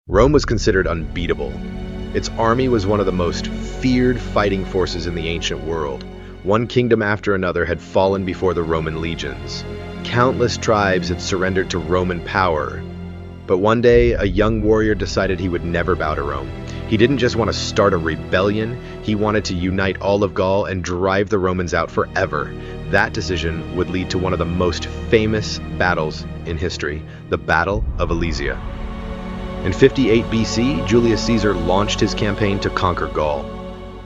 Rome was considered unbeatable. Its army was one of the most feared fighting forces in the ancient world. One kingdom after another had fallen before the Roman legions. Countless tribes had surrendered to Roman power. But one day, a young warrior decided he would never bow to Rome. He didn't just want to start a rebellion, he wanted to unite all of Gaul and drive the Romans out forever. That decision would lead to one of the most famous battles in history, the Battle of Alesia. In 58 BC, Julius Caesar launched his campaign to conquer Gaul.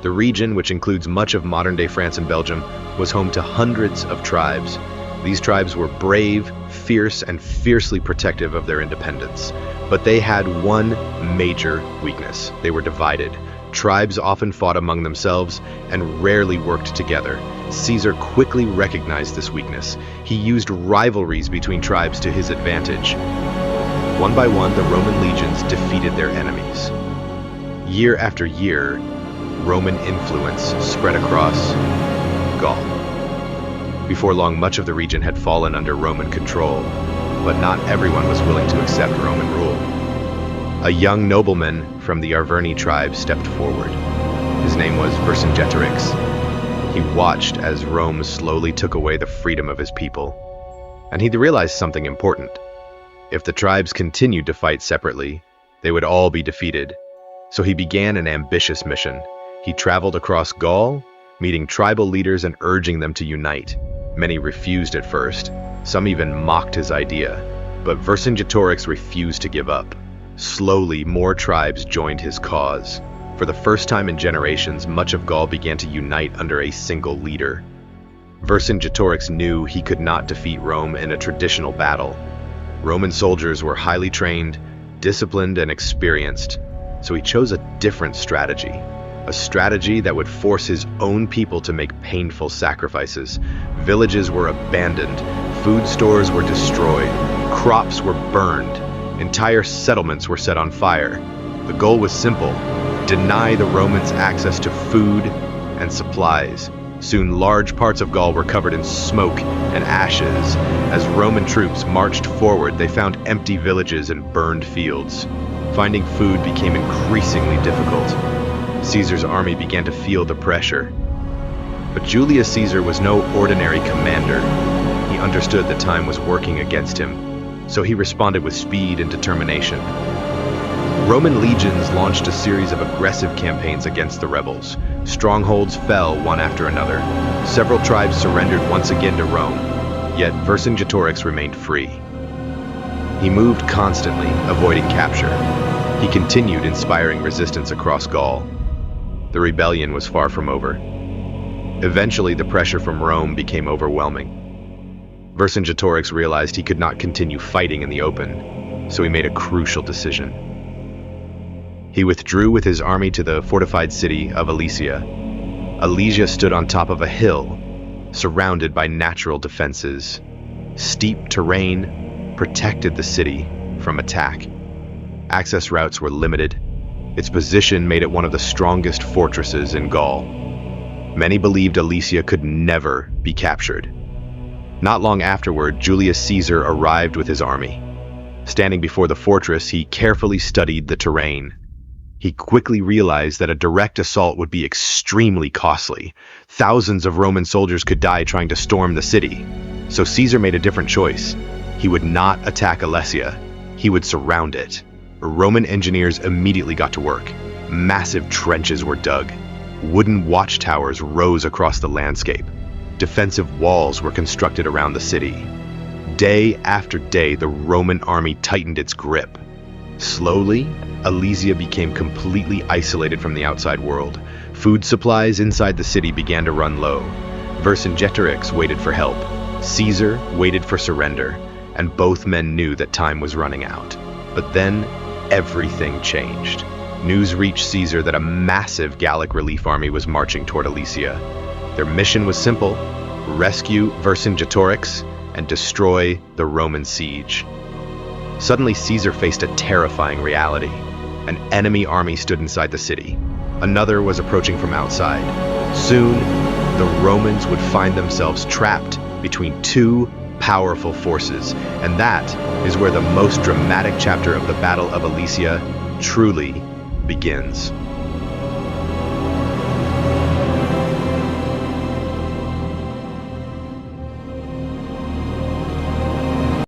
The region, which includes much of modern-day France and Belgium, was home to hundreds of tribes. These tribes were brave, fierce, and fiercely protective of their independence. But they had one major weakness. They were divided. Tribes often fought among themselves and rarely worked together. Caesar quickly recognized this weakness. He used rivalries between tribes to his advantage. One by one, the Roman legions defeated their enemies. Year after year, Roman influence spread across Gaul. Before long, much of the region had fallen under Roman control, but not everyone was willing to accept Roman rule. A young nobleman from the Arverni tribe stepped forward. His name was Vercingetorix. He watched as Rome slowly took away the freedom of his people, and he realized something important. If the tribes continued to fight separately, they would all be defeated. So he began an ambitious mission. He traveled across Gaul, meeting tribal leaders and urging them to unite. Many refused at first. Some even mocked his idea. But Vercingetorix refused to give up. Slowly, more tribes joined his cause. For the first time in generations, much of Gaul began to unite under a single leader. Vercingetorix knew he could not defeat Rome in a traditional battle. Roman soldiers were highly trained, disciplined, and experienced, so he chose a different strategy. A strategy that would force his own people to make painful sacrifices. Villages were abandoned, food stores were destroyed, crops were burned, entire settlements were set on fire. The goal was simple: deny the Romans access to food and supplies. Soon, large parts of Gaul were covered in smoke and ashes. As Roman troops marched forward, they found empty villages and burned fields. Finding food became increasingly difficult. Caesar's army began to feel the pressure. But Julius Caesar was no ordinary commander. He understood that time was working against him, so he responded with speed and determination. Roman legions launched a series of aggressive campaigns against the rebels. Strongholds fell one after another. Several tribes surrendered once again to Rome, yet Vercingetorix remained free. He moved constantly, avoiding capture. He continued inspiring resistance across Gaul. The rebellion was far from over. Eventually, the pressure from Rome became overwhelming. Vercingetorix realized he could not continue fighting in the open, so he made a crucial decision. He withdrew with his army to the fortified city of Alesia. Alesia stood on top of a hill, surrounded by natural defenses. Steep terrain protected the city from attack. Access routes were limited. Its position made it one of the strongest fortresses in Gaul. Many believed Alesia could never be captured. Not long afterward, Julius Caesar arrived with his army. Standing before the fortress, he carefully studied the terrain. He quickly realized that a direct assault would be extremely costly. Thousands of Roman soldiers could die trying to storm the city. So Caesar made a different choice. He would not attack Alesia. He would surround it. Roman engineers immediately got to work. Massive trenches were dug. Wooden watchtowers rose across the landscape. Defensive walls were constructed around the city. Day after day, the Roman army tightened its grip. Slowly, Alesia became completely isolated from the outside world. Food supplies inside the city began to run low. Vercingetorix waited for help. Caesar waited for surrender, and both men knew that time was running out. But then, everything changed. News reached Caesar that a massive Gallic relief army was marching toward Alesia. Their mission was simple: rescue Vercingetorix and destroy the Roman siege. Suddenly, Caesar faced a terrifying reality. An enemy army stood inside the city. Another was approaching from outside. Soon, the Romans would find themselves trapped between two powerful forces, and that is where the most dramatic chapter of the Battle of Alesia truly begins.